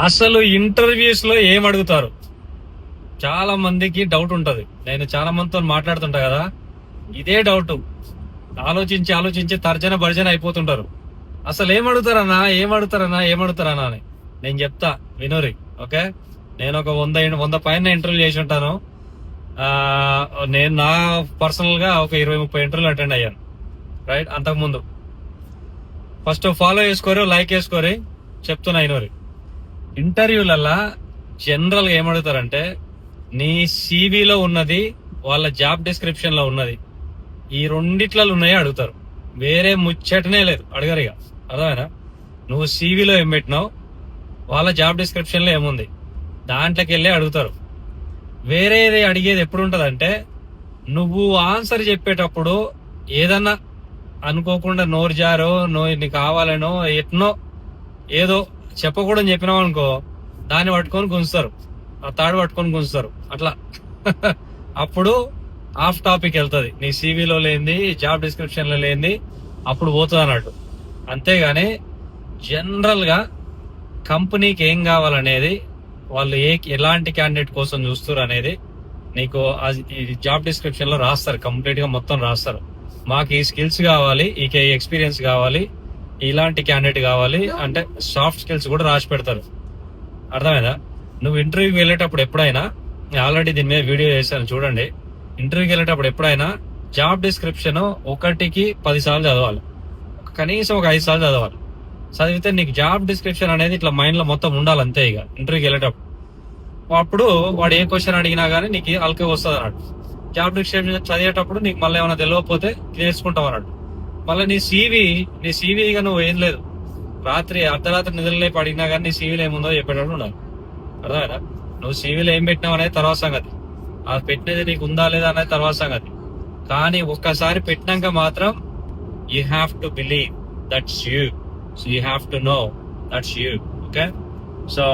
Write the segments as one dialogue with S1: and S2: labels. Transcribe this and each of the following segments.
S1: అసలు ఇంటర్వ్యూస్ లో ఏం అడుగుతారు? చాలా మందికి డౌట్ ఉంటది. నేను చాలా మందితో మాట్లాడుతుంటా కదా, ఇదే డౌట్. ఆలోచించి ఆలోచించి తర్జన భర్జన అయిపోతుంటారు. అసలు ఏమడుగుతారన్నా అని నేను చెప్తా, వినోరి. ఓకే, నేను ఒక 100 పైన ఇంటర్వ్యూ చేసి ఉంటాను. నేను నా పర్సనల్ గా ఒక 20-30 ఇంటర్వ్యూలు అటెండ్ అయ్యాను. రైట్, అంతకుముందు ఫస్ట్ ఫాలో చేసుకోరు, లైక్ చేసుకోరి, చెప్తున్నా వినోరి. ఇంటర్వ్యూలల్లా జనరల్ గా ఏమడుగుతారంటే, నీ సివిలో ఉన్నది, వాళ్ళ జాబ్ డిస్క్రిప్షన్ లో ఉన్నది, ఈ రెండిట్లలో ఉన్నాయో అడుగుతారు. వేరే ముచ్చటనే లేదు, అడగరు. ఇక అర్థమైనా? నువ్వు సివిలో ఏం పెట్టినావు, వాళ్ళ జాబ్ డిస్క్రిప్షన్ లో ఏముంది, దాంట్లోకి వెళ్ళి అడుగుతారు. వేరేది అడిగేది ఎప్పుడు ఉంటదంటే, నువ్వు ఆన్సర్ చెప్పేటప్పుడు ఏదన్నా అనుకోకుండా నోరు జారో, నీకు కావాలనో, ఎట్నో ఏదో చెప్పకూడదని చెప్పినావు అనుకో, దాన్ని పట్టుకొని గుంజుతారు, ఆ తాడు పట్టుకొని గుంజుతారు అట్లా. అప్పుడు ఆఫ్ టాపిక్ వెళ్తుంది, నీ సివిలో లేనిది, జాబ్ డిస్క్రిప్షన్ లో లేనిది అప్పుడు పోతుంది అన్నట్టు. అంతేగాని జనరల్ గా కంపెనీకి ఏం కావాలనేది, వాళ్ళు ఎలాంటి క్యాండిడేట్ కోసం చూస్తారు అనేది నీకు జాబ్ డిస్క్రిప్షన్ లో రాస్తారు, కంప్లీట్ గా మొత్తం రాస్తారు. మాకు ఈ స్కిల్స్ కావాలి, ఈ ఎక్స్పీరియన్స్ కావాలి, ఇలాంటి క్యాండిడేట్ కావాలి అంటే సాఫ్ట్ స్కిల్స్ కూడా రాసి పెడతారు. అర్థమైందా? నువ్వు ఇంటర్వ్యూకి వెళ్ళేటప్పుడు ఎప్పుడైనా, ఆల్రెడీ దీని మీద వీడియో చేశాను చూడండి, ఇంటర్వ్యూకి వెళ్ళేటప్పుడు ఎప్పుడైనా జాబ్ డిస్క్రిప్షన్ 1కి 10 సార్లు చదవాలి, కనీసం ఒక 5 సార్లు చదవాలి. చదివితే నీకు జాబ్ డిస్క్రిప్షన్ అనేది ఇట్లా మైండ్ లో మొత్తం ఉండాలి అంతే. ఇక ఇంటర్వ్యూకి వెళ్ళేటప్పుడు అప్పుడు వాడు ఏ క్వశ్చన్ అడిగినా గానీ నీకు అల్కే వస్తుంది అన్నట్టు. జాబ్ డిస్క్రిప్షన్ చదివేటప్పుడు నీకు మళ్ళీ ఏమైనా తెలియకపోతే నేర్చుకుంటావు అన్నట్టు. మళ్ళీ నీ సీవీగా నువ్వు ఏం లేదు, అర్ధరాత్రి నిద్రలేపు అడిగినా కానీ నీ సీవీలో ఏముందో చెప్పేటప్పుడు ఉండాలి. అర్థమైనా? నువ్వు సీవీలో ఏం పెట్టినావు అనేది తర్వాత సంగతి, అది పెట్టినది నీకు ఉందా లేదా అనేది తర్వాత సంగతి. కానీ ఒక్కసారి పెట్టినాక మాత్రం you have to believe that's you, so you have to know that's you. Okay, so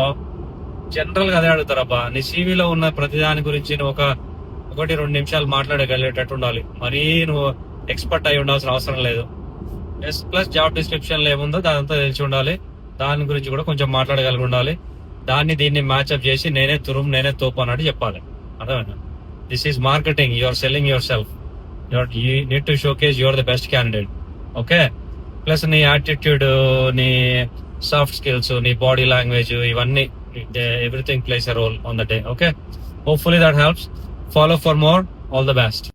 S1: general గా అదే అడుగుతారు. అబ్బా, నీ సీవీలో ఉన్న ప్రతి దాని గురించి నువ్వు 1-2 నిమిషాలు మాట్లాడగలిగేటట్టు ఉండాలి. మరీ నువ్వు ఎక్స్పర్ట్ అయి ఉండాల్సిన అవసరం లేదు. ప్లస్ జాబ్ డిస్క్రిప్షన్ లో ఏముందో దానంతా తెలిసి ఉండాలి, దాని గురించి కూడా కొంచెం మాట్లాడగలిగి ఉండాలి. దీన్ని మ్యాచ్అప్ చేసి నేనే తోపు అన్నట్టు చెప్పాలి. అర్థమైనా? This is marketing, you're selling yourself, you need to showcase your the best candidate. Okay, plus నీ యాటిట్యూడ్, నీ సాఫ్ట్ స్కిల్స్, నీ బాడీ లాంగ్వేజ్, ఇవన్నీ everything plays a role on the day. Okay, hopefully that helps. Follow for more. All the best.